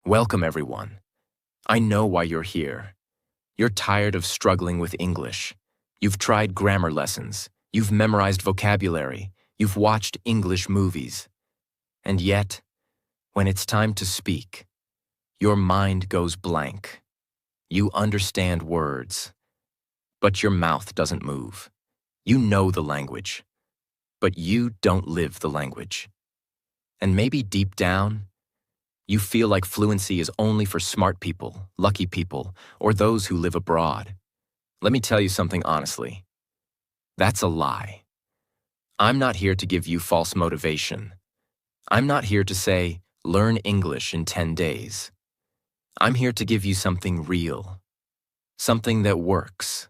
Welcome, everyone. I know why you're here. You're tired of struggling with English. You've tried grammar lessons. You've memorized vocabulary. You've watched English movies. And yet, when it's time to speak, your mind goes blank. You understand words, but your mouth doesn't move. You know the language, but you don't live the language. And maybe deep down, you feel like fluency is only for smart people, lucky people, or those who live abroad. Let me tell you something honestly. That's a lie. I'm not here to give you false motivation. I'm not here to say, learn English in 10 days. I'm here to give you something real, something that works,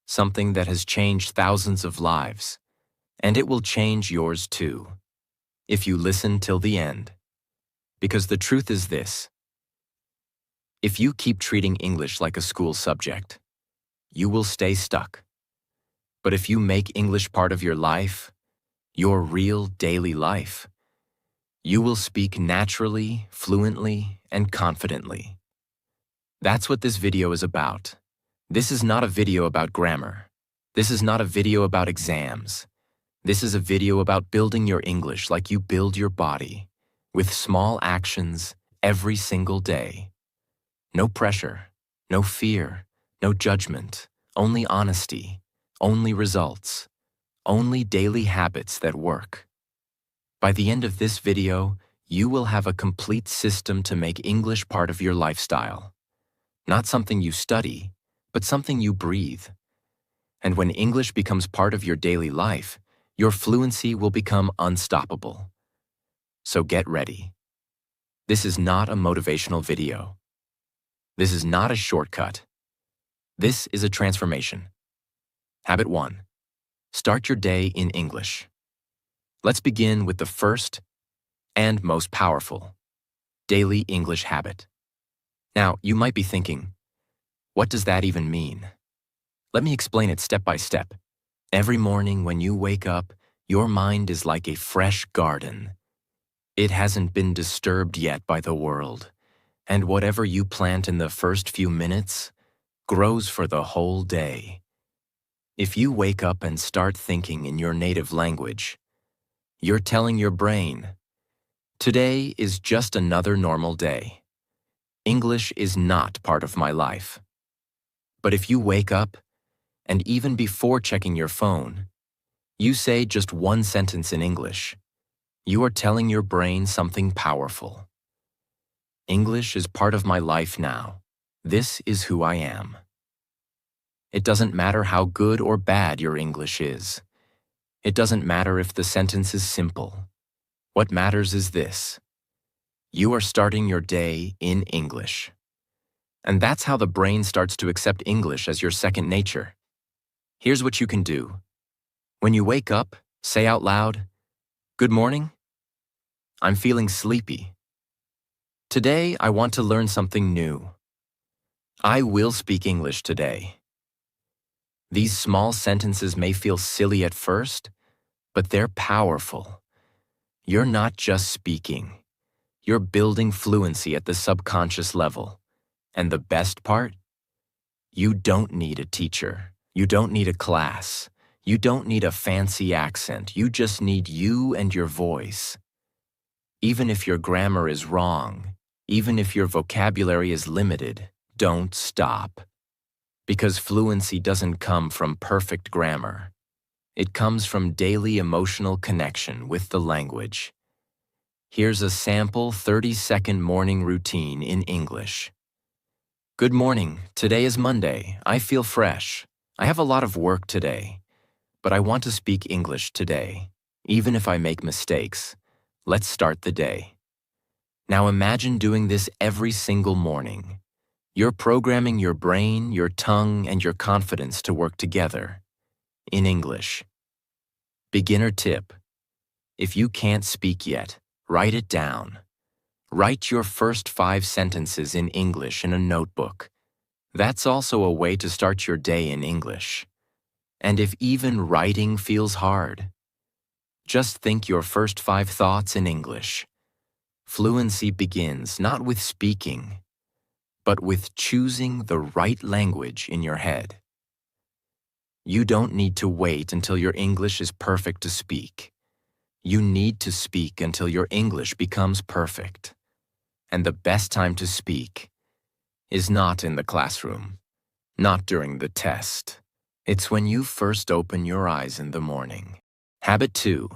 something that has changed thousands of lives, and it will change yours too, if you listen till the end. Because the truth is this: if you keep treating English like a school subject, you will stay stuck. But if you make English part of your life, your real daily life, you will speak naturally, fluently, and confidently. That's what this video is about. This is not a video about grammar. This is not a video about exams. This is a video about building your English like you build your body, with small actions every single day. No pressure, no fear, no judgment, only honesty, only results, only daily habits that work. By the end of this video, you will have a complete system to make English part of your lifestyle. Not something you study, but something you breathe. And when English becomes part of your daily life, your fluency will become unstoppable. So get ready. This is not a motivational video. This is not a shortcut. This is a transformation. Habit 1. Start your day in English. Let's begin with the first and most powerful, daily English habit. Now, you might be thinking, what does that even mean? Let me explain it step by step. Every morning when you wake up, your mind is like a fresh garden. It hasn't been disturbed yet by the world, and whatever you plant in the first few minutes grows for the whole day. If you wake up and start thinking in your native language, you're telling your brain, today is just another normal day. English is not part of my life. But if you wake up, and even before checking your phone, you say just one sentence in English, you are telling your brain something powerful. English is part of my life now. This is who I am. It doesn't matter how good or bad your English is. It doesn't matter if the sentence is simple. What matters is this: you are starting your day in English. And that's how the brain starts to accept English as your second nature. Here's what you can do. When you wake up, say out loud, "Good morning. I'm feeling sleepy. Today, I want to learn something new. I will speak English today." These small sentences may feel silly at first, but they're powerful. You're not just speaking. You're building fluency at the subconscious level. And the best part? You don't need a teacher. You don't need a class. You don't need a fancy accent. You just need you and your voice. Even if your grammar is wrong, even if your vocabulary is limited, don't stop. Because fluency doesn't come from perfect grammar. It comes from daily emotional connection with the language. Here's a sample 30-second morning routine in English. Good morning. Today is Monday. I feel fresh. I have a lot of work today, but I want to speak English today. Even if I make mistakes, let's start the day. Now imagine doing this every single morning. You're programming your brain, your tongue, and your confidence to work together in English. Beginner tip: if you can't speak yet, write it down. Write your first 5 sentences in English in a notebook. That's also a way to start your day in English. And if even writing feels hard, just think your first 5 thoughts in English. Fluency begins not with speaking, but with choosing the right language in your head. You don't need to wait until your English is perfect to speak. You need to speak until your English becomes perfect. And the best time to speak is not in the classroom, not during the test. It's when you first open your eyes in the morning. Habit 2.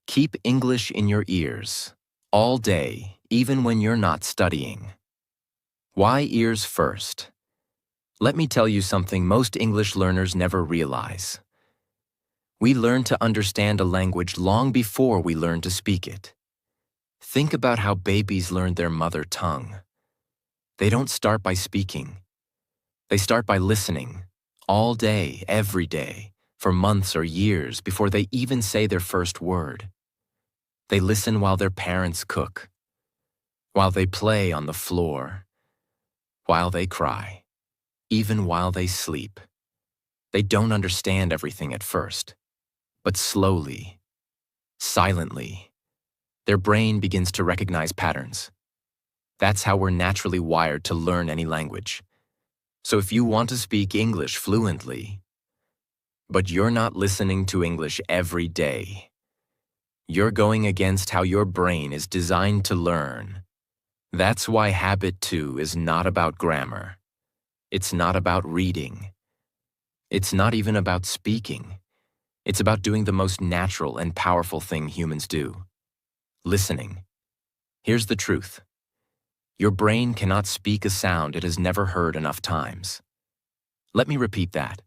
Keep English in your ears all day, even when you're not studying. Why ears first? Let me tell you something most English learners never realize. We learn to understand a language long before we learn to speak it. Think about how babies learn their mother tongue. They don't start by speaking. They start by listening, all day, every day, for months or years before they even say their first word. They listen while their parents cook, while they play on the floor, while they cry, even while they sleep. They don't understand everything at first, but slowly, silently, their brain begins to recognize patterns. That's how we're naturally wired to learn any language. So if you want to speak English fluently, but you're not listening to English every day, you're going against how your brain is designed to learn. That's why habit 2 is not about grammar. It's not about reading. It's not even about speaking. It's about doing the most natural and powerful thing humans do: listening. Here's the truth. Your brain cannot speak a sound it has never heard enough times. Let me repeat that.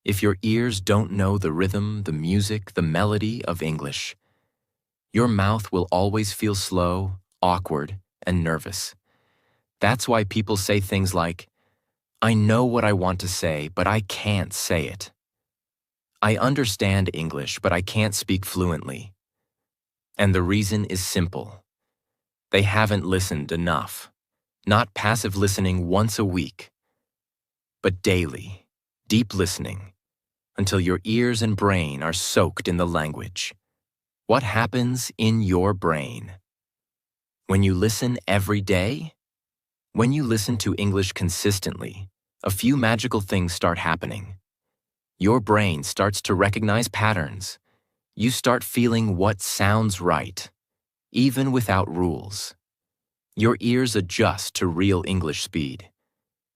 If your ears don't know the rhythm, the music, the melody of English, your mouth will always feel slow, awkward, and nervous. That's why people say things like, "I know what I want to say, but I can't say it." "I understand English, but I can't speak fluently." And the reason is simple. They haven't listened enough. Not passive listening once a week, but daily, deep listening, until your ears and brain are soaked in the language. What happens in your brain? When you listen every day? When you listen to English consistently, a few magical things start happening. Your brain starts to recognize patterns. You start feeling what sounds right, even without rules. Your ears adjust to real English speed.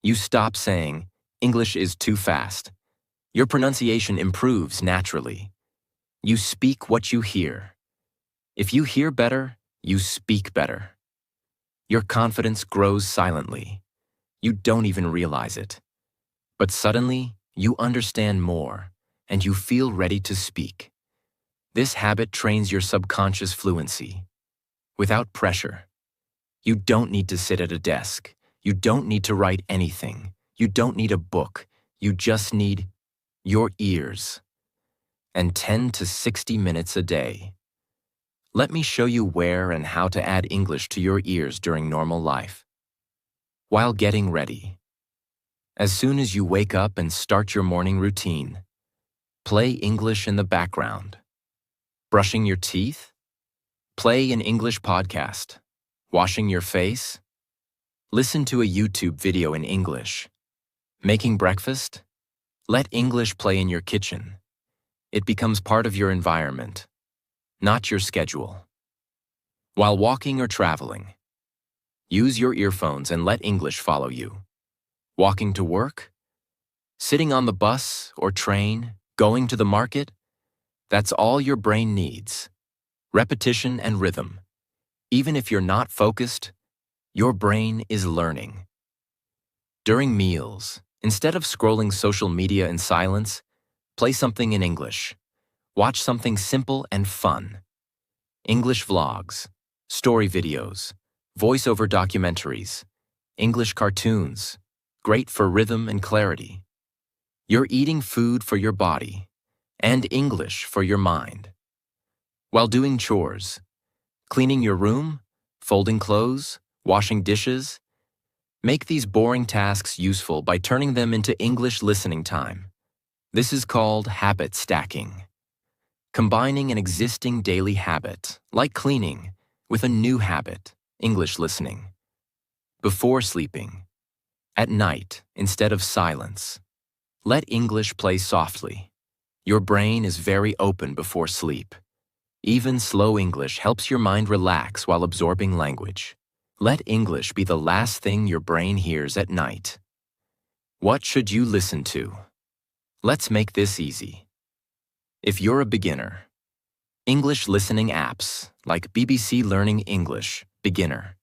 You stop saying, "English is too fast." Your pronunciation improves naturally. You speak what you hear. If you hear better, you speak better. Your confidence grows silently. You don't even realize it. But suddenly, you understand more, and you feel ready to speak. This habit trains your subconscious fluency, without pressure. You don't need to sit at a desk. You don't need to write anything. You don't need a book. You just need your ears. And 10 to 60 minutes a day. Let me show you where and how to add English to your ears during normal life. While getting ready. As soon as you wake up and start your morning routine, play English in the background. Brushing your teeth? Play an English podcast. Washing your face? Listen to a YouTube video in English. Making breakfast? Let English play in your kitchen. It becomes part of your environment, not your schedule. While walking or traveling, use your earphones and let English follow you. Walking to work? Sitting on the bus or train? Going to the market? That's all your brain needs. Repetition and rhythm. Even if you're not focused, your brain is learning. During meals, instead of scrolling social media in silence, play something in English. Watch something simple and fun. English vlogs, story videos, voiceover documentaries, English cartoons, great for rhythm and clarity. You're eating food for your body and English for your mind. While doing chores, cleaning your room, folding clothes, washing dishes, make these boring tasks useful by turning them into English listening time. This is called habit stacking. Combining an existing daily habit, like cleaning, with a new habit, English listening. Before sleeping, at night, instead of silence, let English play softly. Your brain is very open before sleep. Even slow English helps your mind relax while absorbing language. Let English be the last thing your brain hears at night. What should you listen to? Let's make this easy. If you're a beginner, English listening apps like BBC Learning English, Beginner,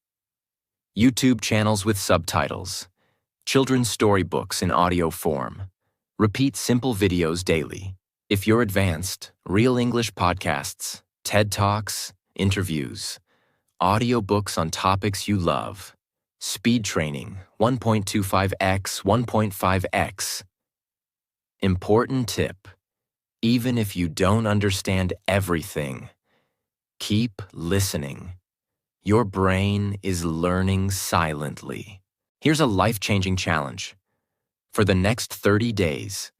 YouTube channels with subtitles, children's storybooks in audio form. Repeat simple videos daily. If you're advanced, Real English podcasts, TED Talks, interviews, audiobooks on topics you love, speed training, 1.25x, 1.5x. Important tip: even if you don't understand everything, keep listening. Your brain is learning silently. Here's a life-changing challenge. For the next 30 days,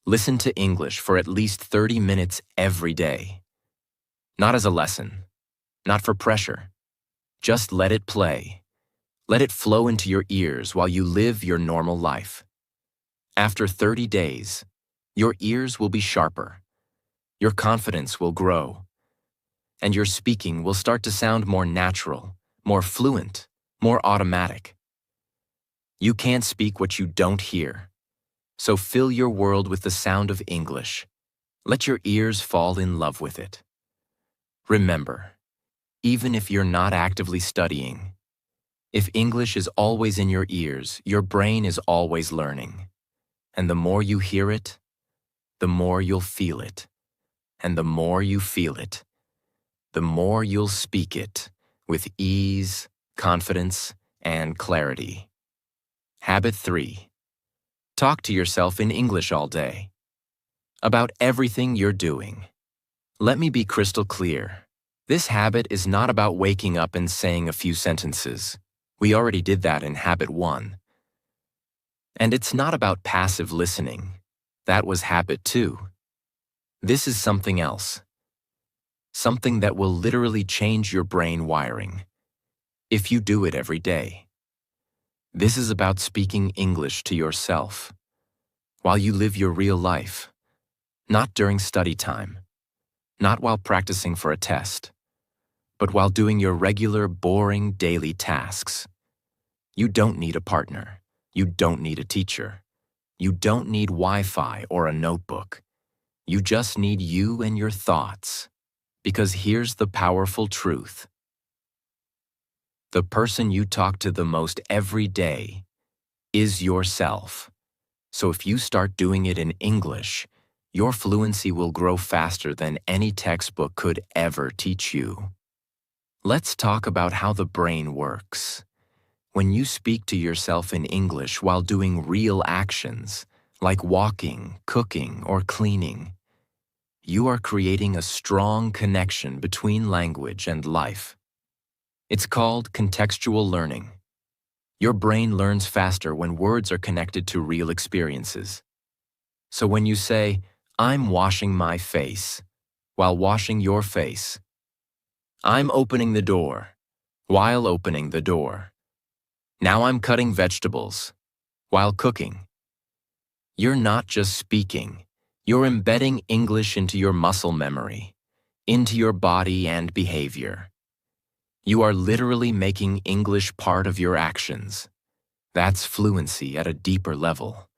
listen to English for at least 30 minutes every day. Not as a lesson, not for pressure. Just let it play. Let it flow into your ears while you live your normal life. After 30 days, your ears will be sharper, your confidence will grow, and your speaking will start to sound more natural, more fluent, more automatic. You can't speak what you don't hear, so fill your world with the sound of English. Let your ears fall in love with it. Remember, even if you're not actively studying, if English is always in your ears, your brain is always learning. And the more you hear it, the more you'll feel it. And the more you feel it, the more you'll speak it with ease, confidence, and clarity. Habit 3. Talk to yourself in English all day. About everything you're doing. Let me be crystal clear. This habit is not about waking up and saying a few sentences. We already did that in Habit 1. And it's not about passive listening. That was Habit 2. This is something else. Something that will literally change your brain wiring, if you do it every day. This is about speaking English to yourself, while you live your real life, not during study time, not while practicing for a test, but while doing your regular, boring daily tasks. You don't need a partner. You don't need a teacher. You don't need Wi-Fi or a notebook. You just need you and your thoughts. Because here's the powerful truth. The person you talk to the most every day is yourself. So if you start doing it in English, your fluency will grow faster than any textbook could ever teach you. Let's talk about how the brain works. When you speak to yourself in English while doing real actions, like walking, cooking, or cleaning, you are creating a strong connection between language and life. It's called contextual learning. Your brain learns faster when words are connected to real experiences. So when you say, "I'm washing my face," while washing your face, "I'm opening the door," while opening the door, "Now I'm cutting vegetables," while cooking, you're not just speaking, you're embedding English into your muscle memory, into your body and behavior. You are literally making English part of your actions. That's fluency at a deeper level.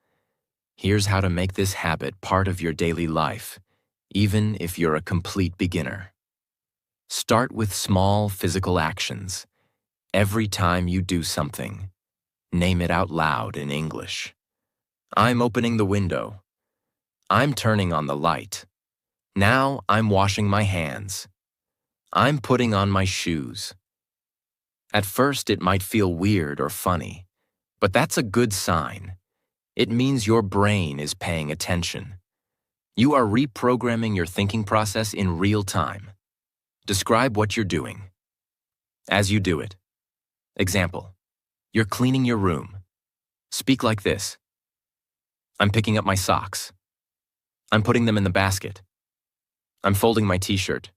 Here's how to make this habit part of your daily life, even if you're a complete beginner. Start with small physical actions. Every time you do something, name it out loud in English. I'm opening the window. I'm turning on the light. Now I'm washing my hands. I'm putting on my shoes. At first, it might feel weird or funny, but that's a good sign. It means your brain is paying attention. You are reprogramming your thinking process in real time. Describe what you're doing. As you do it. Example, you're cleaning your room. Speak like this. I'm picking up my socks. I'm putting them in the basket. I'm folding my t-shirt.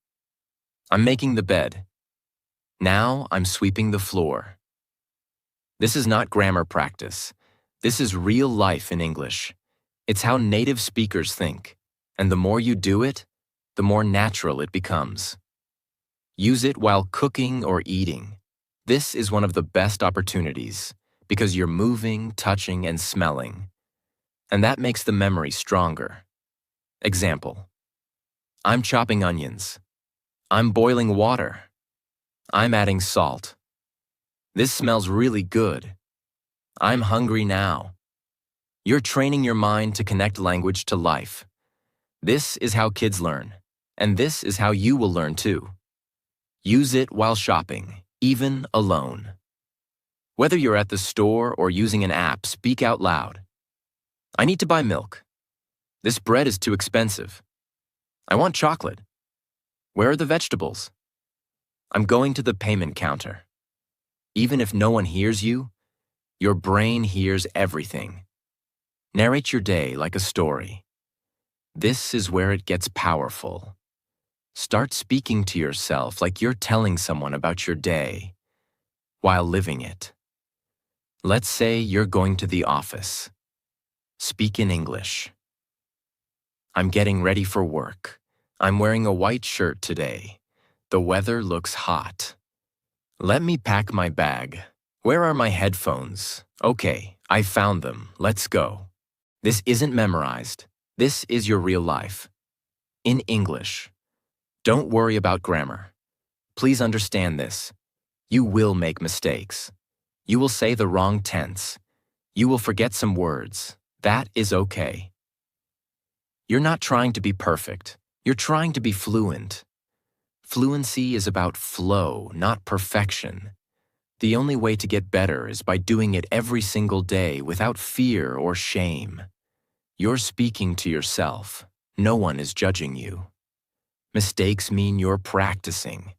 I'm making the bed. Now I'm sweeping the floor. This is not grammar practice. This is real life in English. It's how native speakers think, and the more you do it, the more natural it becomes. Use it while cooking or eating. This is one of the best opportunities because you're moving, touching, and smelling. And that makes the memory stronger. Example: I'm chopping onions. I'm boiling water. I'm adding salt. This smells really good. I'm hungry now. You're training your mind to connect language to life. This is how kids learn, and this is how you will learn too. Use it while shopping, even alone. Whether you're at the store or using an app, speak out loud. I need to buy milk. This bread is too expensive. I want chocolate. Where are the vegetables? I'm going to the payment counter. Even if no one hears you, your brain hears everything. Narrate your day like a story. This is where it gets powerful. Start speaking to yourself like you're telling someone about your day while living it. Let's say you're going to the office. Speak in English. I'm getting ready for work. I'm wearing a white shirt today. The weather looks hot. Let me pack my bag. Where are my headphones? Okay, I found them. Let's go. This isn't memorized. This is your real life. In English. Don't worry about grammar. Please understand this. You will make mistakes. You will say the wrong tense. You will forget some words. That is okay. You're not trying to be perfect. You're trying to be fluent. Fluency is about flow, not perfection. The only way to get better is by doing it every single day without fear or shame. You're speaking to yourself. No one is judging you. Mistakes mean you're practicing,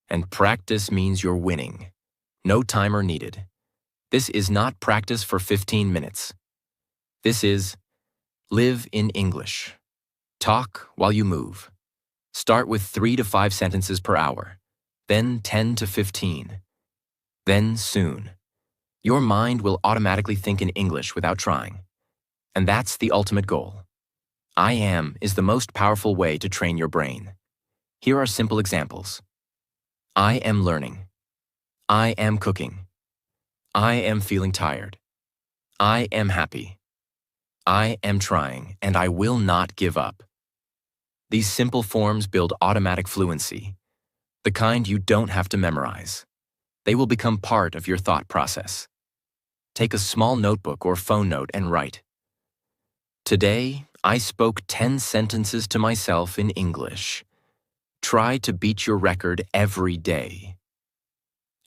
and practice means you're winning. No timer needed. This is not practice for 15 minutes. This is live in English. Talk while you move. Start with 3 to 5 sentences per hour, then 10 to 15. Then soon. Your mind will automatically think in English without trying. And that's the ultimate goal. I am is the most powerful way to train your brain. Here are simple examples. I am learning. I am cooking. I am feeling tired. I am happy. I am trying, and I will not give up. These simple forms build automatic fluency, the kind you don't have to memorize. They will become part of your thought process. Take a small notebook or phone note and write. Today, I spoke 10 sentences to myself in English. Try to beat your record every day.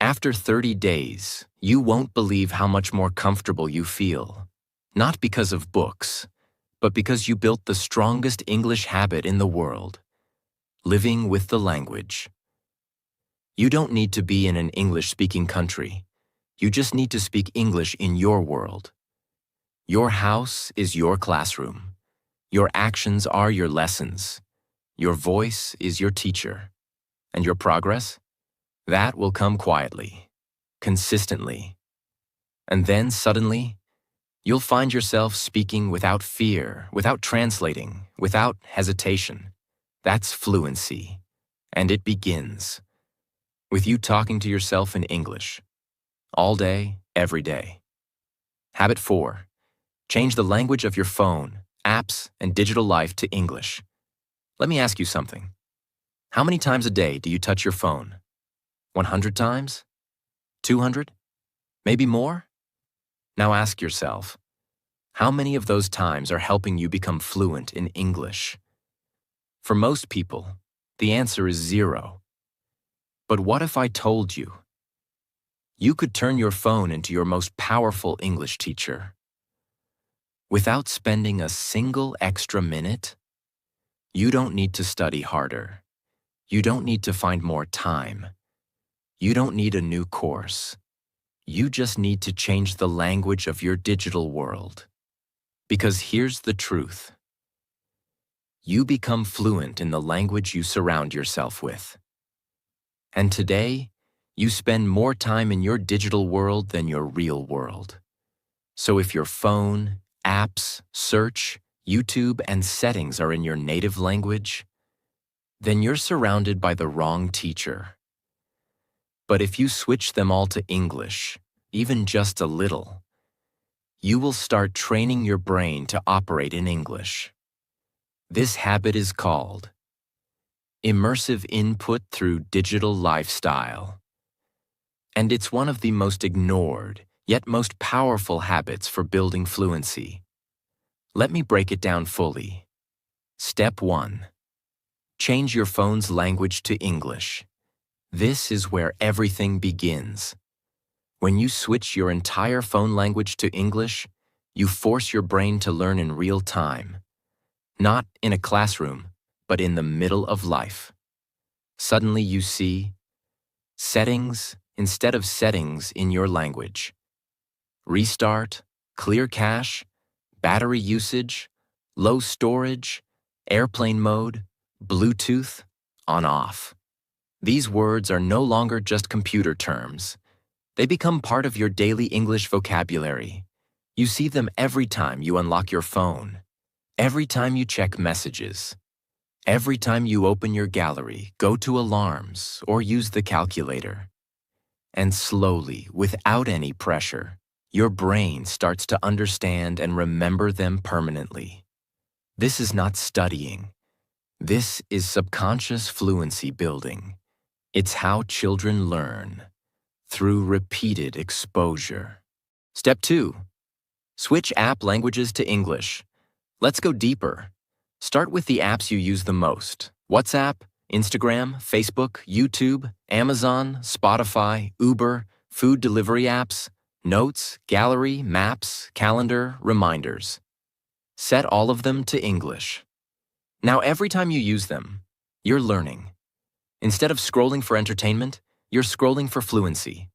After 30 days, you won't believe how much more comfortable you feel. Not because of books, but because you built the strongest English habit in the world, living with the language. You don't need to be in an English-speaking country. You just need to speak English in your world. Your house is your classroom. Your actions are your lessons. Your voice is your teacher. And your progress? That will come quietly, consistently. And then suddenly, you'll find yourself speaking without fear, without translating, without hesitation. That's fluency. And it begins with you talking to yourself in English, all day, every day. Habit 4. Change the language of your phone, apps, and digital life to English. Let me ask you something. How many times a day do you touch your phone? 100 times? 200? Maybe more? Now ask yourself, how many of those times are helping you become fluent in English? For most people, the answer is 0. But what if I told you? You could turn your phone into your most powerful English teacher. Without spending a single extra minute, you don't need to study harder. You don't need to find more time. You don't need a new course. You just need to change the language of your digital world. Because here's the truth. You become fluent in the language you surround yourself with. And today, You spend more time in your digital world than your real world. So if your phone, apps, search, YouTube, and settings are in your native language, then you're surrounded by the wrong teacher. But if you switch them all to English, even just a little, you will start training your brain to operate in English. This habit is called immersive input through digital lifestyle. And it's one of the most ignored, yet most powerful habits for building fluency. Let me break it down fully. Step 1. Change your phone's language to English. This is where everything begins. When you switch your entire phone language to English, you force your brain to learn in real time. Not in a classroom, but in the middle of life. Suddenly you see settings instead of settings in your language. Restart, clear cache, battery usage, low storage, airplane mode, Bluetooth, on-off. These words are no longer just computer terms. They become part of your daily English vocabulary. You see them every time you unlock your phone, every time you check messages, every time you open your gallery, go to alarms, or use the calculator. And slowly, without any pressure, your brain starts to understand and remember them permanently. This is not studying. This is subconscious fluency building. It's how children learn, through repeated exposure. Step 2. Switch app languages to English. Let's go deeper. Start with the apps you use the most. WhatsApp, Instagram, Facebook, YouTube, Amazon, Spotify, Uber, food delivery apps, notes, gallery, maps, calendar, reminders. Set all of them to English. Now every time you use them, you're learning. Instead of scrolling for entertainment, you're scrolling for fluency.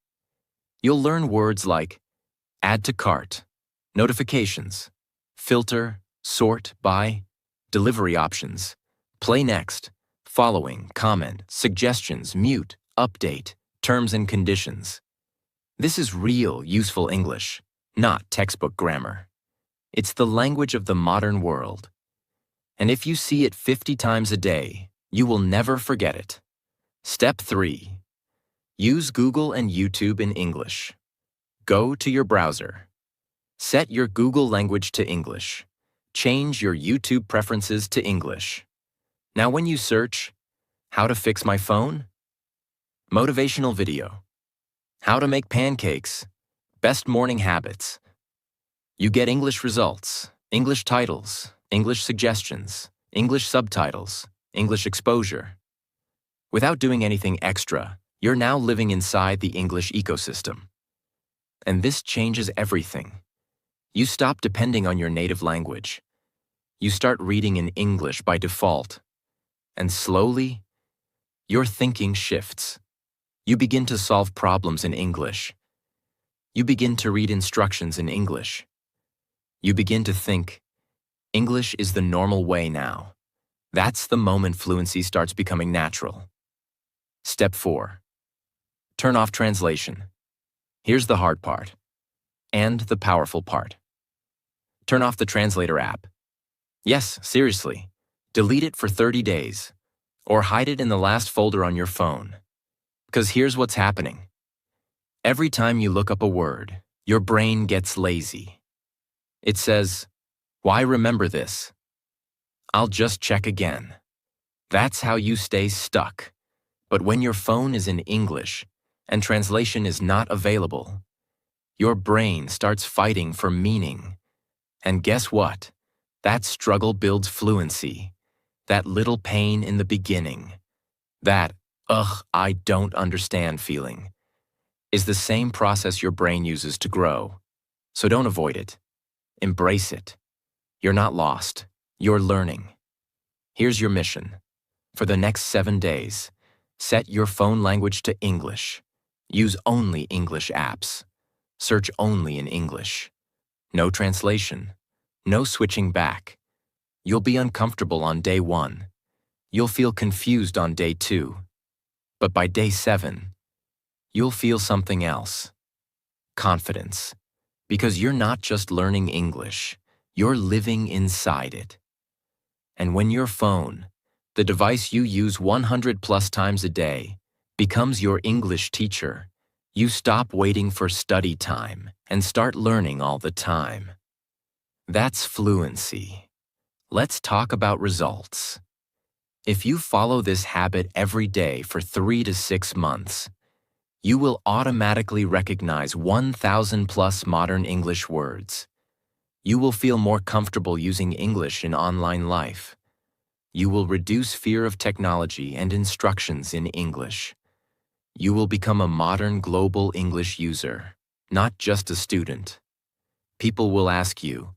You'll learn words like add to cart, notifications, filter, sort by, delivery options, play next, following, comment, suggestions, mute, update, terms and conditions. This is real, useful English, not textbook grammar. It's the language of the modern world. And if you see it 50 times a day, you will never forget it. Step 3. Use Google and YouTube in English. Go to your browser. Set your Google language to English. Change your YouTube preferences to English. Now when you search, how to fix my phone? Motivational video. How to make pancakes? Best morning habits. You get English results, English titles, English suggestions, English subtitles, English exposure. Without doing anything extra, you're now living inside the English ecosystem. And this changes everything. You stop depending on your native language. You start reading in English by default. And slowly, your thinking shifts. You begin to solve problems in English. You begin to read instructions in English. You begin to think, English is the normal way now. That's the moment fluency starts becoming natural. Step 4. Turn off translation. Here's the hard part, and the powerful part. Turn off the translator app. Yes, seriously. Delete it for 30 days, or hide it in the last folder on your phone. Because here's what's happening. Every time you look up a word, your brain gets lazy. It says, why remember this? I'll just check again. That's how you stay stuck. But when your phone is in English and translation is not available, your brain starts fighting for meaning. And guess what? That struggle builds fluency. That little pain in the beginning, that, I don't understand feeling, is the same process your brain uses to grow. So don't avoid it. Embrace it. You're not lost. You're learning. Here's your mission. For the next 7 days, set your phone language to English. Use only English apps. Search only in English. No translation. No switching back. You'll be uncomfortable on day 1. You'll feel confused on day 2. But by day 7, you'll feel something else: confidence. Because you're not just learning English, you're living inside it. And when your phone, the device you use 100 plus times a day, becomes your English teacher, you stop waiting for study time and start learning all the time. That's fluency. Let's talk about results. If you follow this habit every day for 3 to 6 months, you will automatically recognize 1,000 plus modern English words. You will feel more comfortable using English in online life. You will reduce fear of technology and instructions in English. You will become a modern global English user, not just a student. People will ask you,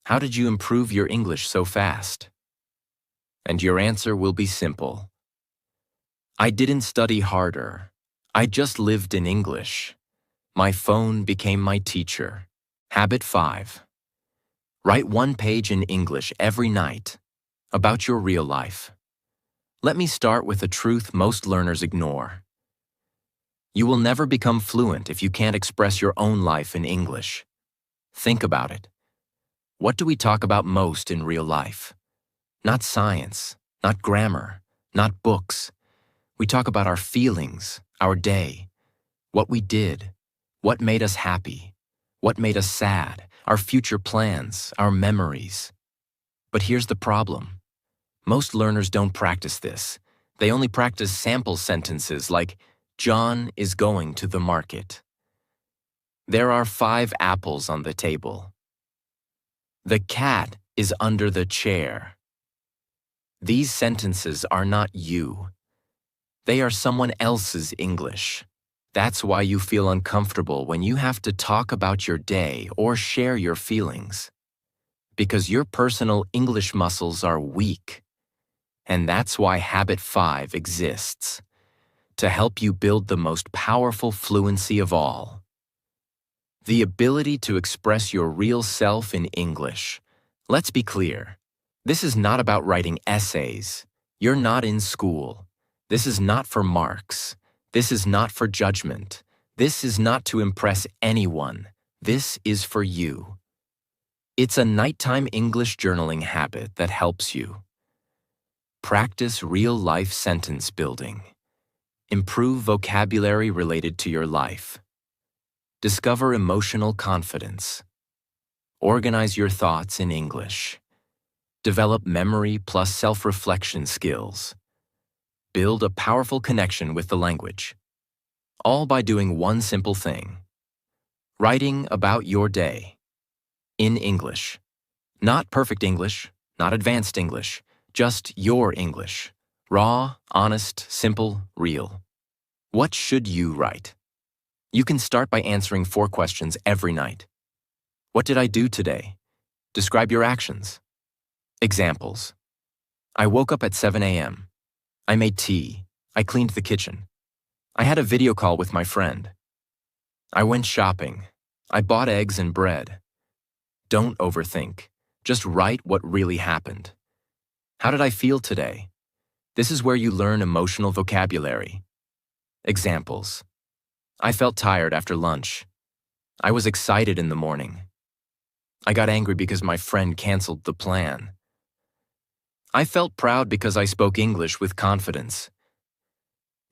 "How did you improve your English so fast?" And your answer will be simple: "I didn't study harder. I just lived in English. My phone became my teacher." Habit 5. Write one page in English every night about your real life. Let me start with a truth most learners ignore. You will never become fluent if you can't express your own life in English. Think about it. What do we talk about most in real life? Not science, not grammar, not books. We talk about our feelings, our day, what we did, what made us happy, what made us sad, our future plans, our memories. But here's the problem. Most learners don't practice this. They only practice sample sentences like, "John is going to the market." "There are 5 apples on the table." "The cat is under the chair." These sentences are not you. They are someone else's English. That's why you feel uncomfortable when you have to talk about your day or share your feelings. Because your personal English muscles are weak. And that's why Habit 5 exists, to help you build the most powerful fluency of all. The ability to express your real self in English. Let's be clear. This is not about writing essays. You're not in school. This is not for marks. This is not for judgment. This is not to impress anyone. This is for you. It's a nighttime English journaling habit that helps you. Practice real-life sentence building. Improve vocabulary related to your life. Discover emotional confidence. Organize your thoughts in English. Develop memory plus self-reflection skills. Build a powerful connection with the language. All by doing one simple thing: writing about your day. In English. Not perfect English, not advanced English, just your English. Raw, honest, simple, real. What should you write? You can start by answering 4 questions every night. What did I do today? Describe your actions. Examples. I woke up at 7 a.m. I made tea. I cleaned the kitchen. I had a video call with my friend. I went shopping. I bought eggs and bread. Don't overthink. Just write what really happened. How did I feel today? This is where you learn emotional vocabulary. Examples. I felt tired after lunch. I was excited in the morning. I got angry because my friend canceled the plan. I felt proud because I spoke English with confidence.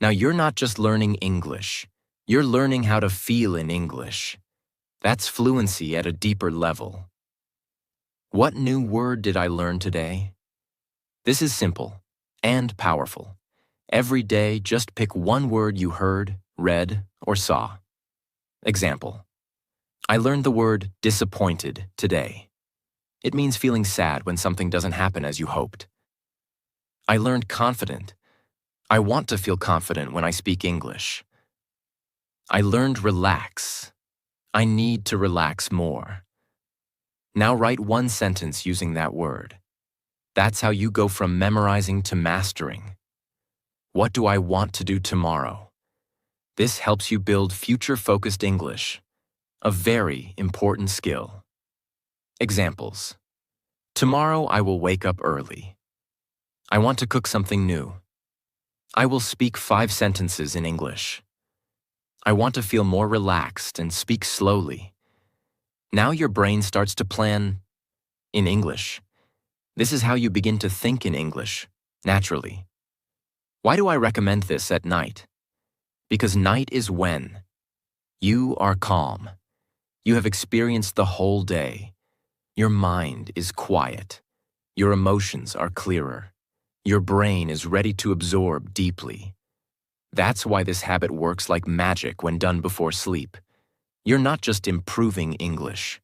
Now you're not just learning English. You're learning how to feel in English. That's fluency at a deeper level. What new word did I learn today? This is simple and powerful. Every day, just pick one word you heard, read, or saw. Example. I learned the word disappointed today. It means feeling sad when something doesn't happen as you hoped. I learned confident. I want to feel confident when I speak English. I learned relax. I need to relax more. Now write one sentence using that word. That's how you go from memorizing to mastering. What do I want to do tomorrow? This helps you build future-focused English, a very important skill. Examples. Tomorrow I will wake up early. I want to cook something new. I will speak 5 sentences in English. I want to feel more relaxed and speak slowly. Now your brain starts to plan in English. This is how you begin to think in English, naturally. Why do I recommend this at night? Because night is when you are calm. You have experienced the whole day. Your mind is quiet. Your emotions are clearer. Your brain is ready to absorb deeply. That's why this habit works like magic when done before sleep. You're not just improving English.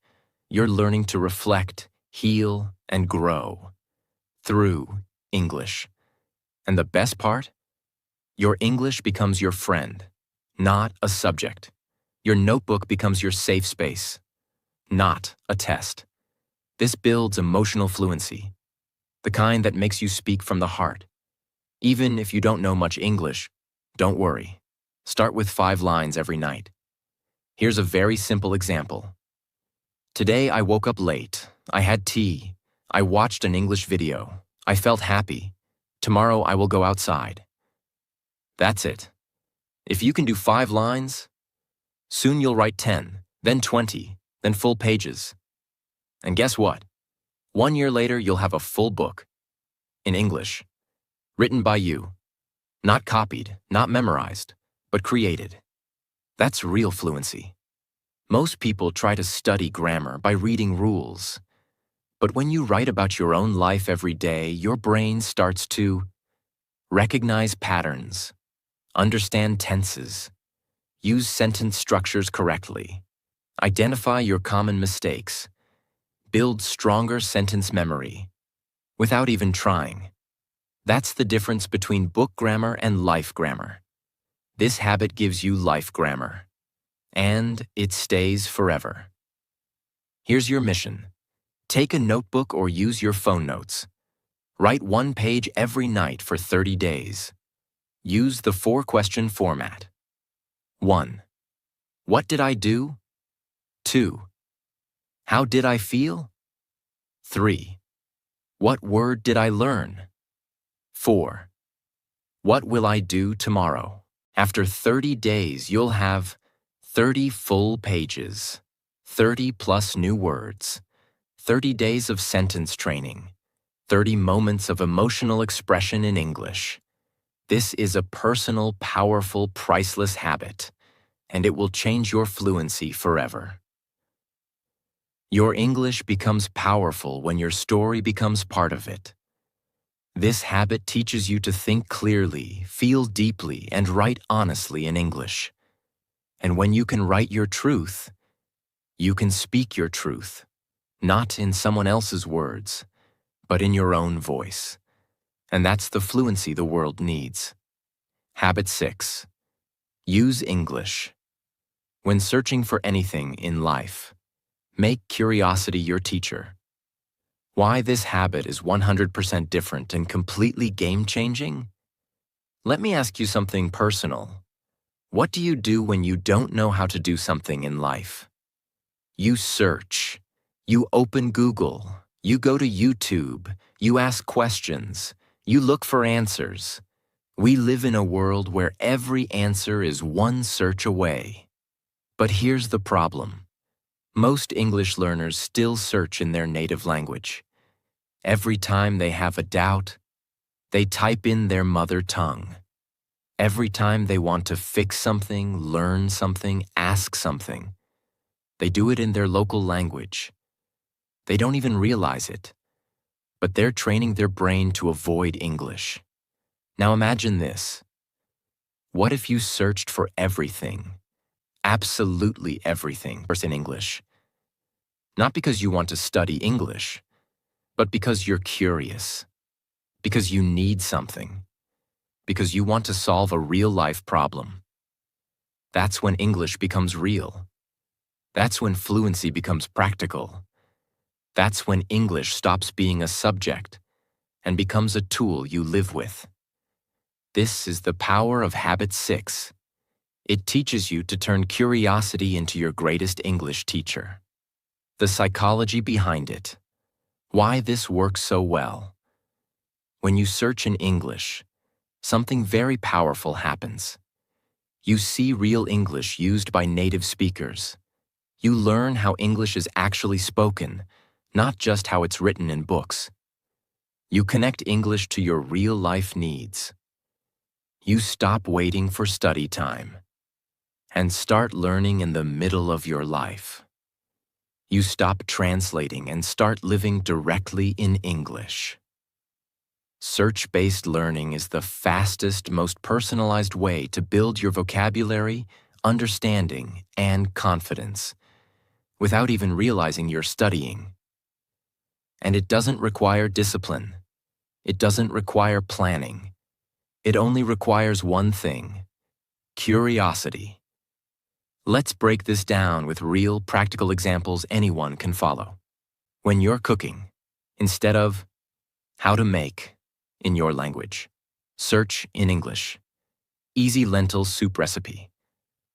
You're learning to reflect, heal, and grow through English. And the best part? Your English becomes your friend, not a subject. Your notebook becomes your safe space, not a test. This builds emotional fluency, the kind that makes you speak from the heart. Even if you don't know much English, don't worry. Start with 5 lines every night. Here's a very simple example. Today I woke up late. I had tea. I watched an English video. I felt happy. Tomorrow I will go outside. That's it. If you can do 5 lines, soon you'll write 10, then 20, then full pages. And guess what? 1 year later, you'll have a full book in English, written by you. Not copied, not memorized, but created. That's real fluency. Most people try to study grammar by reading rules. But when you write about your own life every day, your brain starts to recognize patterns, understand tenses, use sentence structures correctly, identify your common mistakes, build stronger sentence memory, without even trying. That's the difference between book grammar and life grammar. This habit gives you life grammar, and it stays forever. Here's your mission. Take a notebook or use your phone notes. Write 1 page every night for 30 days. Use the 4-question format. 1. What did I do? 2. How did I feel? 3. What word did I learn? 4. What will I do tomorrow? After 30 days, you'll have 30 full pages, 30 plus new words, 30 days of sentence training, 30 moments of emotional expression in English. This is a personal, powerful, priceless habit, and it will change your fluency forever. Your English becomes powerful when your story becomes part of it. This habit teaches you to think clearly, feel deeply, and write honestly in English. And when you can write your truth, you can speak your truth, not in someone else's words, but in your own voice. And that's the fluency the world needs. Habit 6. Use English. When searching for anything in life, make curiosity your teacher. Why this habit is 100% different and completely game-changing? Let me ask you something personal. What do you do when you don't know how to do something in life? You search. You open Google. You go to YouTube. You ask questions. You look for answers. We live in a world where every answer is one search away. But here's the problem. Most English learners still search in their native language. Every time they have a doubt, they type in their mother tongue. Every time they want to fix something, learn something, ask something, they do it in their local language. They don't even realize it, but they're training their brain to avoid English. Now imagine this. What if you searched for everything? Absolutely everything in English. Not because you want to study English, but because you're curious, because you need something, because you want to solve a real-life problem. That's when English becomes real. That's when fluency becomes practical. That's when English stops being a subject and becomes a tool you live with. This is the power of Habit 6. It teaches you to turn curiosity into your greatest English teacher. The psychology behind it. Why this works so well. When you search in English, something very powerful happens. You see real English used by native speakers. You learn how English is actually spoken, not just how it's written in books. You connect English to your real-life needs. You stop waiting for study time and start learning in the middle of your life. You stop translating and start living directly in English. Search-based learning is the fastest, most personalized way to build your vocabulary, understanding, and confidence without even realizing you're studying. And it doesn't require discipline. It doesn't require planning. It only requires one thing: curiosity. Let's break this down with real, practical examples anyone can follow. When you're cooking, instead of how to make in your language, search in English. Easy lentil soup recipe.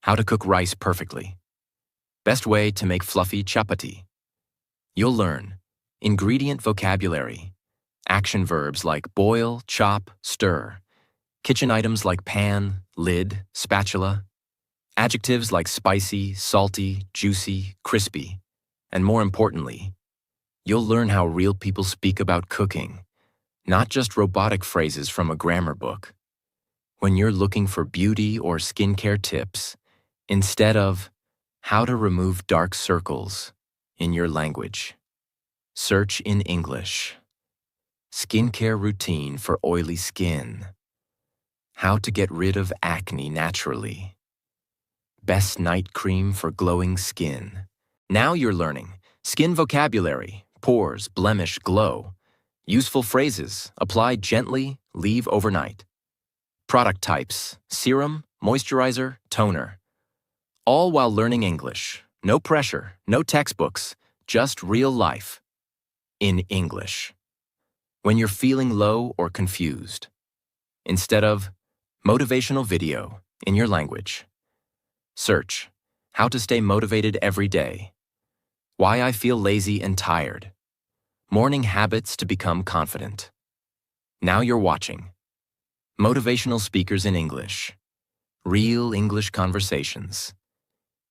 How to cook rice perfectly. Best way to make fluffy chapati. You'll learn ingredient vocabulary, action verbs like boil, chop, stir, kitchen items like pan, lid, spatula, adjectives like spicy, salty, juicy, crispy, and more importantly, you'll learn how real people speak about cooking, not just robotic phrases from a grammar book. When you're looking for beauty or skincare tips, instead of how to remove dark circles in your language, search in English. Skincare routine for oily skin. How to get rid of acne naturally. Best night cream for glowing skin. Now you're learning skin vocabulary, pores, blemish, glow. Useful phrases, apply gently, leave overnight. Product types, serum, moisturizer, toner. All while learning English. No pressure, no textbooks, just real life. In English. When you're feeling low or confused. Instead of motivational video in your language. Search how to stay motivated every day. Why I feel lazy and tired. Morning habits to become confident. Now you're watching. Motivational speakers in English. Real English conversations.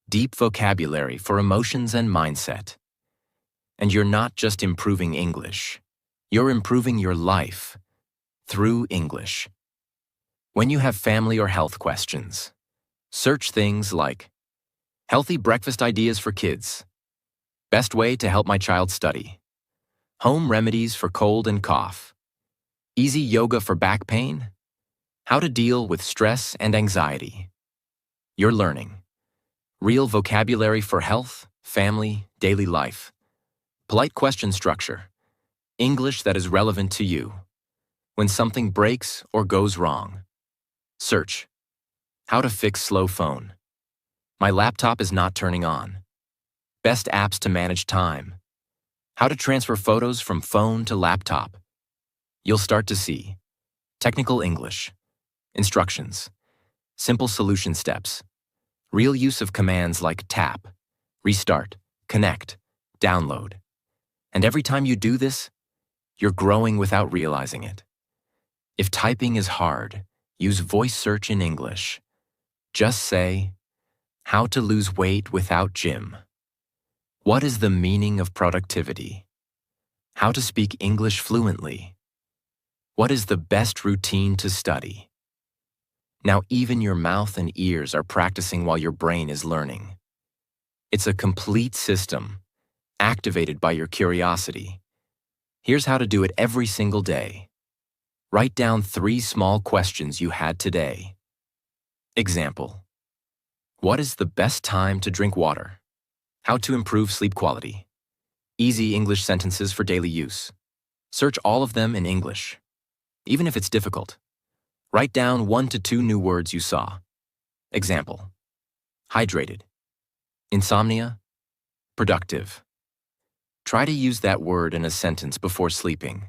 Deep vocabulary for emotions and mindset. And you're not just improving English. You're improving your life through English. When you have family or health questions, search things like healthy breakfast ideas for kids. Best way to help my child study. Home remedies for cold and cough. Easy yoga for back pain. How to deal with stress and anxiety. You're learning. Real vocabulary for health, family, daily life. Polite question structure. English that is relevant to you. When something breaks or goes wrong. Search. How to fix slow phone. My laptop is not turning on. Best apps to manage time. How to transfer photos from phone to laptop. You'll start to see technical English, instructions, simple solution steps, real use of commands like tap, restart, connect, download. And every time you do this, you're growing without realizing it. If typing is hard, use voice search in English. Just say, how to lose weight without gym. What is the meaning of productivity? How to speak English fluently? What is the best routine to study? Now even your mouth and ears are practicing while your brain is learning. It's a complete system, activated by your curiosity. Here's how to do it every single day. Write down 3 small questions you had today. Example. What is the best time to drink water? How to improve sleep quality. Easy English sentences for daily use. Search all of them in English. Even if it's difficult. Write down 1 to 2 new words you saw. Example. Hydrated. Insomnia. Productive. Try to use that word in a sentence before sleeping.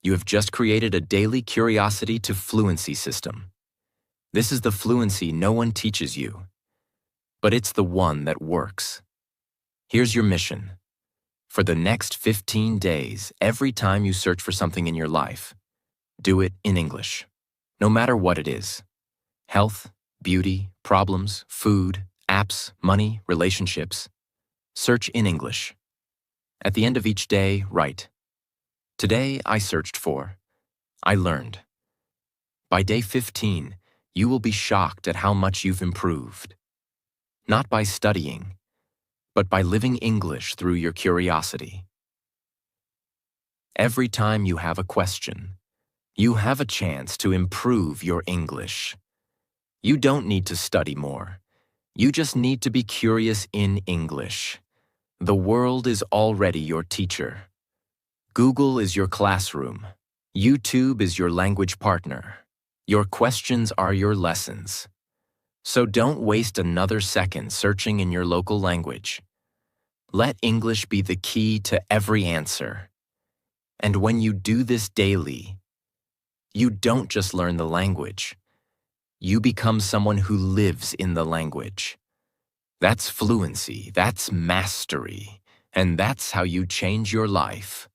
You have just created a daily curiosity to fluency system. This is the fluency no one teaches you, but it's the one that works. Here's your mission. For the next 15 days, every time you search for something in your life, do it in English, no matter what it is. Health, beauty, problems, food, apps, money, relationships. Search in English. At the end of each day, write, "Today I searched for, I learned." By day 15, you will be shocked at how much you've improved. Not by studying, but by living English through your curiosity. Every time you have a question, you have a chance to improve your English. You don't need to study more. You just need to be curious in English. The world is already your teacher. Google is your classroom. YouTube is your language partner. Your questions are your lessons. So don't waste another second searching in your local language. Let English be the key to every answer. And when you do this daily, you don't just learn the language. You become someone who lives in the language. That's fluency, that's mastery, and that's how you change your life.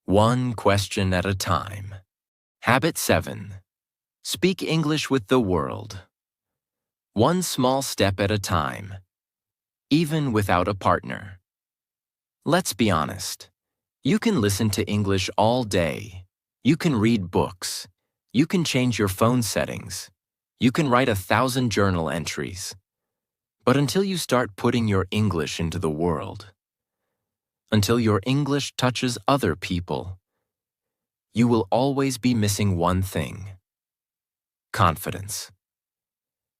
One question at a time. Habit 7. Speak English with the world. One small step at a time, even without a partner. Let's be honest. You can listen to English all day. You can read books. You can change your phone settings. You can write 1,000 journal entries. But until you start putting your English into the world, until your English touches other people, you will always be missing one thing: confidence.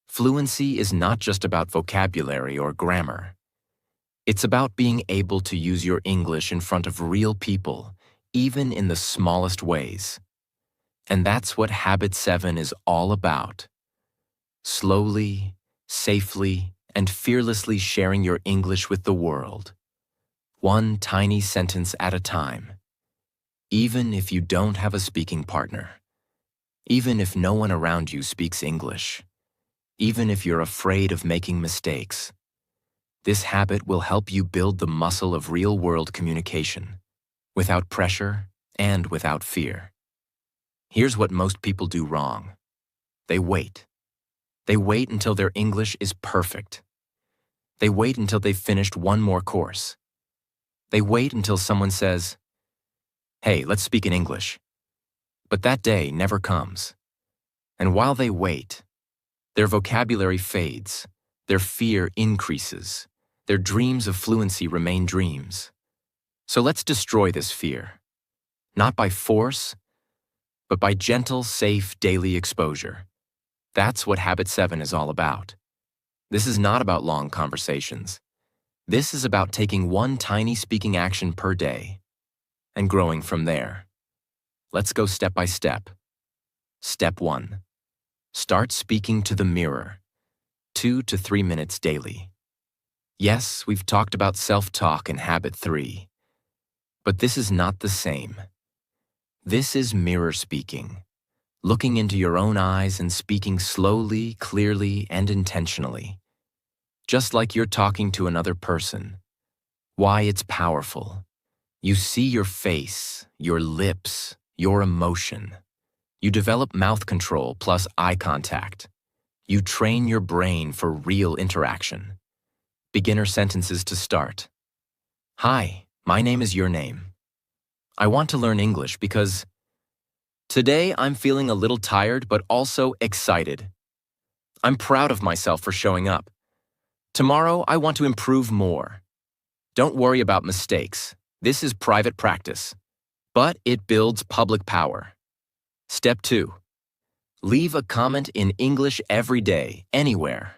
Fluency is not just about vocabulary or grammar. It's about being able to use your English in front of real people, even in the smallest ways. And that's what Habit 7 is all about. Slowly, safely, and fearlessly sharing your English with the world. One tiny sentence at a time. Even if you don't have a speaking partner. Even if no one around you speaks English. Even if you're afraid of making mistakes. This habit will help you build the muscle of real-world communication, without pressure and without fear. Here's what most people do wrong. They wait. They wait until their English is perfect. They wait until they've finished one more course. They wait until someone says, "Hey, let's speak in English." But that day never comes. And while they wait, their vocabulary fades, their fear increases, their dreams of fluency remain dreams. So let's destroy this fear, not by force, but by gentle, safe, daily exposure. That's what Habit 7 is all about. This is not about long conversations. This is about taking one tiny speaking action per day and growing from there. Let's go step by step. Step 1. Start speaking to the mirror, 2 to 3 minutes daily. Yes, we've talked about self-talk in Habit 3, but this is not the same. This is mirror speaking, looking into your own eyes and speaking slowly, clearly, and intentionally, just like you're talking to another person. Why it's powerful. You see your face, your lips, your emotion. You develop mouth control plus eye contact. You train your brain for real interaction. Beginner sentences to start. Hi, my name is your name. I want to learn English because today I'm feeling a little tired but also excited. I'm proud of myself for showing up. Tomorrow I want to improve more. Don't worry about mistakes. This is private practice, but it builds public power. Step 2. Leave a comment in English every day, anywhere.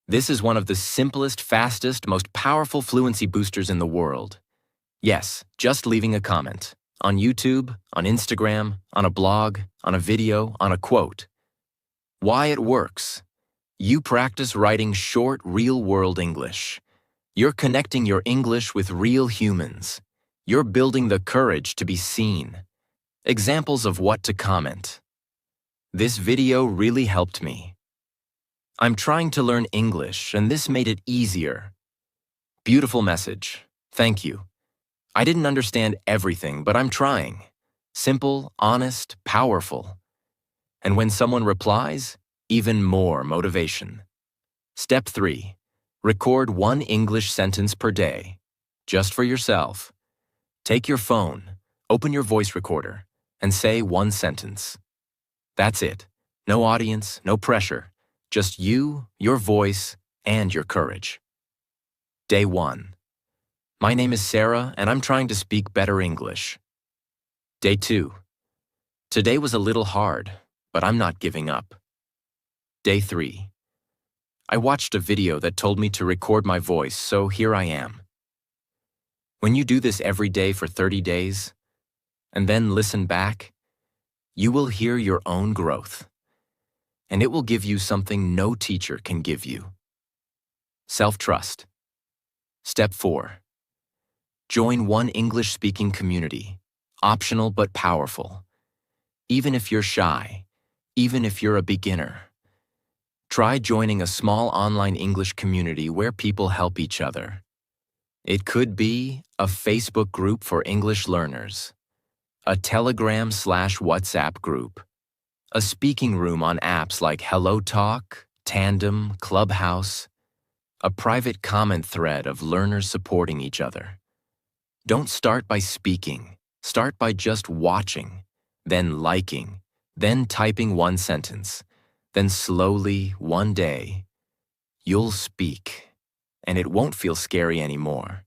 This is one of the simplest, fastest, most powerful fluency boosters in the world. Yes, just leaving a comment. On YouTube, on Instagram, on a blog, on a video, on a quote. Why it works. You practice writing short, real-world English. You're connecting your English with real humans. You're building the courage to be seen. Examples of what to comment. This video really helped me. I'm trying to learn English, and this made it easier. Beautiful message. Thank you. I didn't understand everything, but I'm trying. Simple, honest, powerful. And when someone replies, even more motivation. Step 3. Record one English sentence per day, just for yourself. Take your phone, open your voice recorder, and say one sentence. That's it. No audience, no pressure. Just you, your voice, and your courage. Day 1. My name is Sarah, and I'm trying to speak better English. Day 2. Today was a little hard, but I'm not giving up. Day 3. I watched a video that told me to record my voice, so here I am. When you do this every day for 30 days, and then listen back, you will hear your own growth, and it will give you something no teacher can give you. Self-trust. Step 4. Join one English-speaking community, optional but powerful. Even if you're shy, even if you're a beginner, try joining a small online English community where people help each other. It could be a Facebook group for English learners, a Telegram/WhatsApp group, a speaking room on apps like HelloTalk, Tandem, Clubhouse, a private comment thread of learners supporting each other. Don't start by speaking. Start by just watching, then liking, then typing one sentence. Then slowly, one day, you'll speak, and it won't feel scary anymore,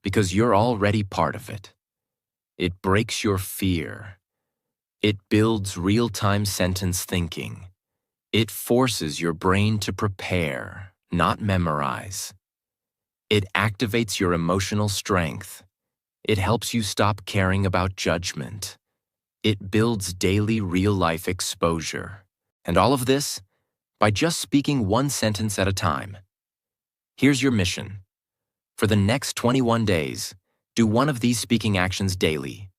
because you're already part of it. It breaks your fear. It builds real-time sentence thinking. It forces your brain to prepare, not memorize. It activates your emotional strength. It helps you stop caring about judgment. It builds daily real-life exposure. And all of this by just speaking one sentence at a time. Here's your mission. For the next 21 days, do one of these speaking actions daily.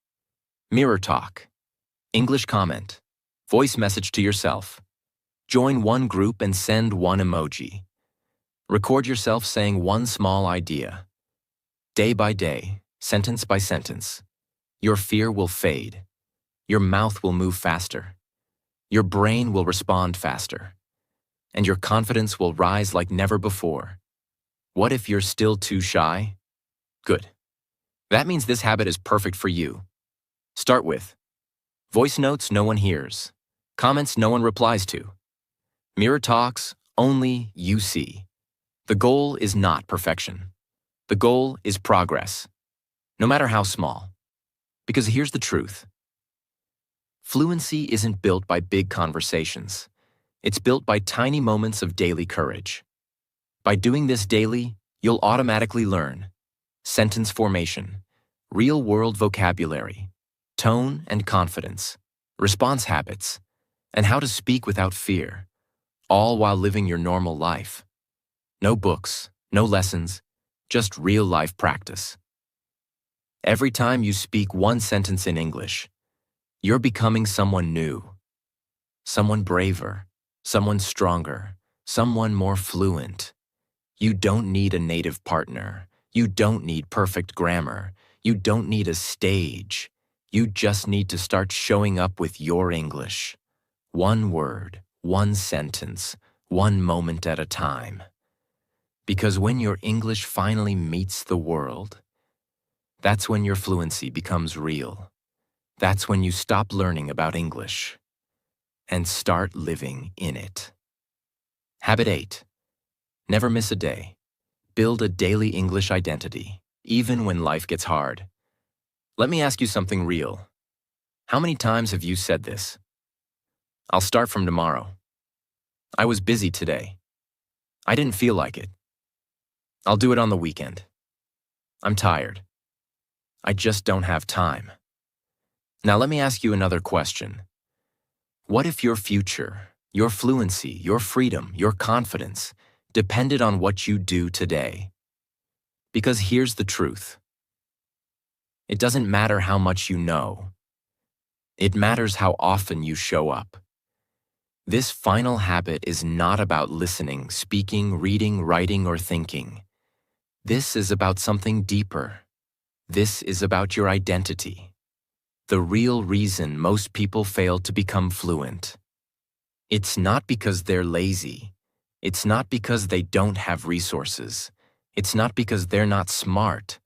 Mirror talk, English comment, voice message to yourself. Join one group and send one emoji. Record yourself saying one small idea. Day by day, sentence by sentence, your fear will fade. Your mouth will move faster. Your brain will respond faster, and your confidence will rise like never before. What if you're still too shy? Good. That means this habit is perfect for you. Start with voice notes no one hears, comments no one replies to, mirror talks only you see. The goal is not perfection. The goal is progress, no matter how small. Because here's the truth. Fluency isn't built by big conversations. It's built by tiny moments of daily courage. By doing this daily, you'll automatically learn sentence formation, real-world vocabulary, tone and confidence, response habits, and how to speak without fear, all while living your normal life. No books, no lessons, just real-life practice. Every time you speak one sentence in English, you're becoming someone new, someone braver, someone stronger, someone more fluent. You don't need a native partner. You don't need perfect grammar. You don't need a stage. You just need to start showing up with your English. One word, one sentence, one moment at a time. Because when your English finally meets the world, that's when your fluency becomes real. That's when you stop learning about English and start living in it. Habit 8. Never miss a day. Build a daily English identity, even when life gets hard. Let me ask you something real. How many times have you said this? I'll start from tomorrow. I was busy today. I didn't feel like it. I'll do it on the weekend. I'm tired. I just don't have time. Now let me ask you another question. What if your future, your fluency, your freedom, your confidence depended on what you do today? Because here's the truth. It doesn't matter how much you know. It matters how often you show up. This final habit is not about listening, speaking, reading, writing, or thinking. This is about something deeper. This is about your identity. The real reason most people fail to become fluent. It's not because they're lazy. It's not because they don't have resources. It's not because they're not smart.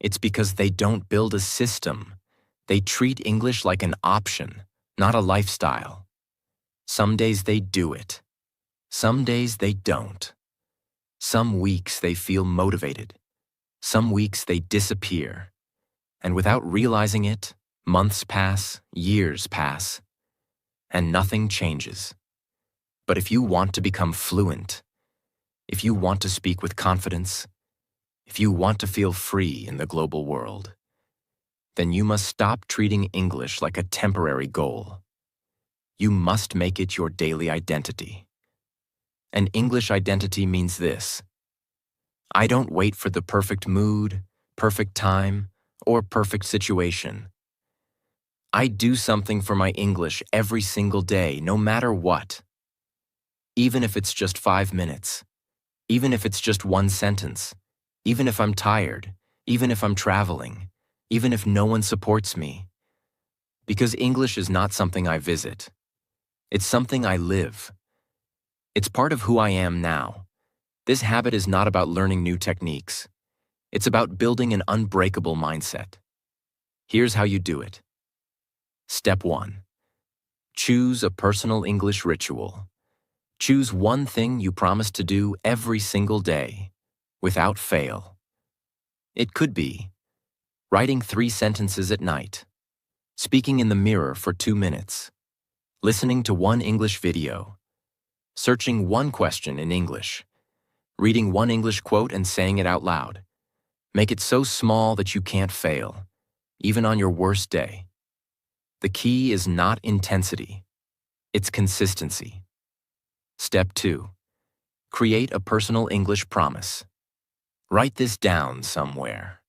It's because they don't build a system. They treat English like an option, not a lifestyle. Some days they do it. Some days they don't. Some weeks they feel motivated. Some weeks they disappear. And without realizing it, months pass, years pass, and nothing changes. But if you want to become fluent, if you want to speak with confidence, if you want to feel free in the global world, then you must stop treating English like a temporary goal. You must make it your daily identity. An English identity means this: I don't wait for the perfect mood, perfect time, or perfect situation. I do something for my English every single day, no matter what. Even if it's just 5 minutes, even if it's just one sentence, even if I'm tired, even if I'm traveling, even if no one supports me. Because English is not something I visit. It's something I live. It's part of who I am now. This habit is not about learning new techniques. It's about building an unbreakable mindset. Here's how you do it. Step 1. Choose a personal English ritual. Choose one thing you promise to do every single day, without fail. It could be writing 3 sentences at night, speaking in the mirror for 2 minutes, listening to one English video, searching one question in English, reading one English quote and saying it out loud. Make it so small that you can't fail, even on your worst day. The key is not intensity, it's consistency. Step 2. Create a personal English promise. Write this down somewhere.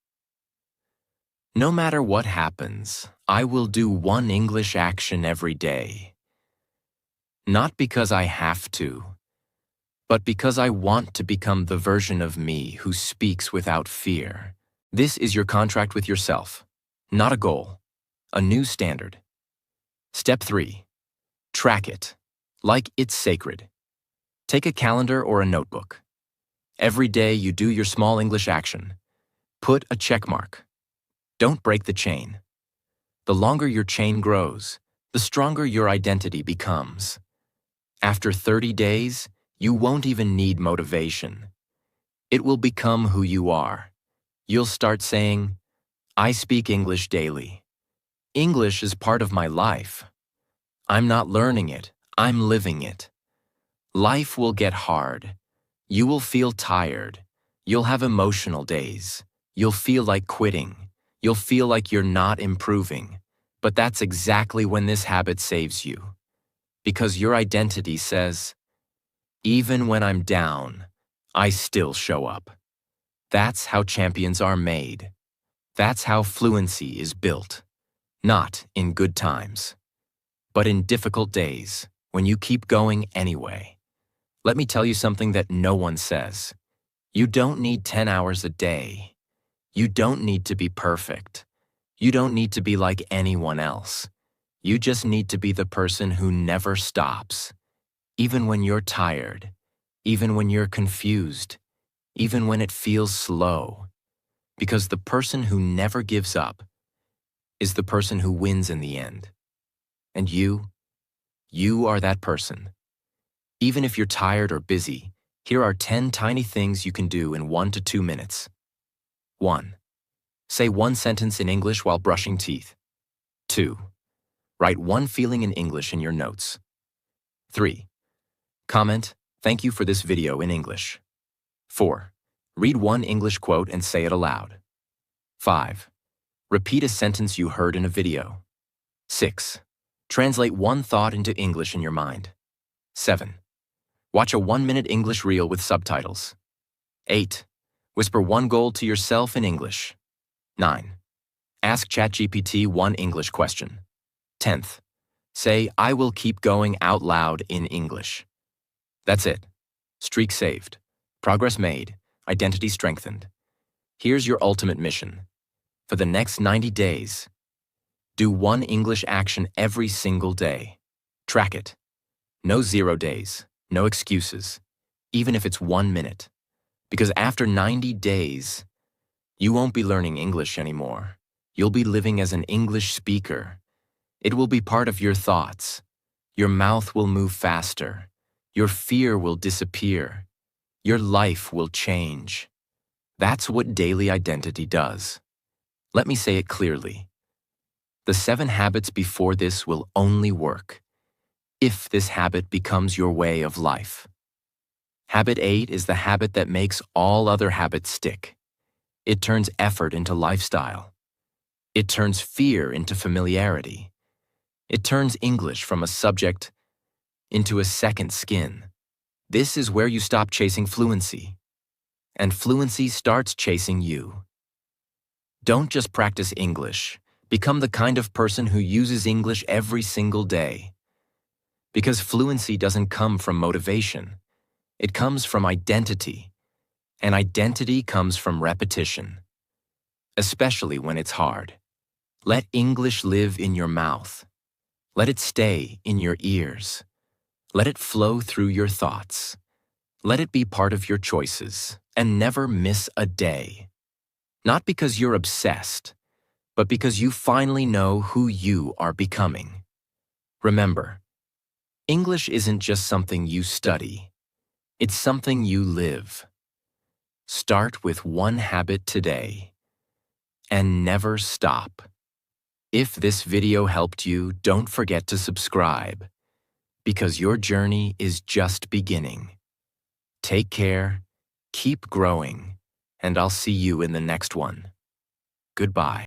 No matter what happens, I will do one English action every day. Not because I have to, but because I want to become the version of me who speaks without fear. This is your contract with yourself, not a goal, a new standard. Step 3. Track it, like it's sacred. Take a calendar or a notebook. Every day you do your small English action. Put a check mark. Don't break the chain. The longer your chain grows, the stronger your identity becomes. After 30 days, you won't even need motivation. It will become who you are. You'll start saying, I speak English daily. English is part of my life. I'm not learning it, I'm living it. Life will get hard. You will feel tired. You'll have emotional days. You'll feel like quitting. You'll feel like you're not improving. But that's exactly when this habit saves you. Because your identity says, even when I'm down, I still show up. That's how champions are made. That's how fluency is built. Not in good times, but in difficult days, when you keep going anyway. Let me tell you something that no one says. You don't need 10 hours a day. You don't need to be perfect. You don't need to be like anyone else. You just need to be the person who never stops. Even when you're tired, even when you're confused, even when it feels slow. Because the person who never gives up is the person who wins in the end. And you are that person. Even if you're tired or busy, here are 10 tiny things you can do in 1 to 2 minutes. 1. Say one sentence in English while brushing teeth. 2. Write one feeling in English in your notes. 3. Comment, thank you for this video in English. 4. Read one English quote and say it aloud. 5. Repeat a sentence you heard in a video. 6. Translate one thought into English in your mind. 7. Watch a 1-minute English reel with subtitles. 8. Whisper one goal to yourself in English. 9. Ask ChatGPT one English question. 10th. Say, I will keep going out loud in English. That's it. Streak saved. Progress made. Identity strengthened. Here's your ultimate mission. For the next 90 days, do one English action every single day. Track it. No 0 days, no excuses, even if it's 1 minute. Because after 90 days, you won't be learning English anymore. You'll be living as an English speaker. It will be part of your thoughts. Your mouth will move faster. Your fear will disappear. Your life will change. That's what daily identity does. Let me say it clearly. The 7 habits before this will only work if this habit becomes your way of life. Habit 8 is the habit that makes all other habits stick. It turns effort into lifestyle. It turns fear into familiarity. It turns English from a subject into a second skin. This is where you stop chasing fluency, and fluency starts chasing you. Don't just practice English. Become the kind of person who uses English every single day. Because fluency doesn't come from motivation. It comes from identity. And identity comes from repetition. Especially when it's hard. Let English live in your mouth. Let it stay in your ears. Let it flow through your thoughts. Let it be part of your choices, and never miss a day. Not because you're obsessed, but because you finally know who you are becoming. Remember, English isn't just something you study. It's something you live. Start with one habit today, and never stop. If this video helped you, don't forget to subscribe, because your journey is just beginning. Take care, keep growing, and I'll see you in the next one. Goodbye.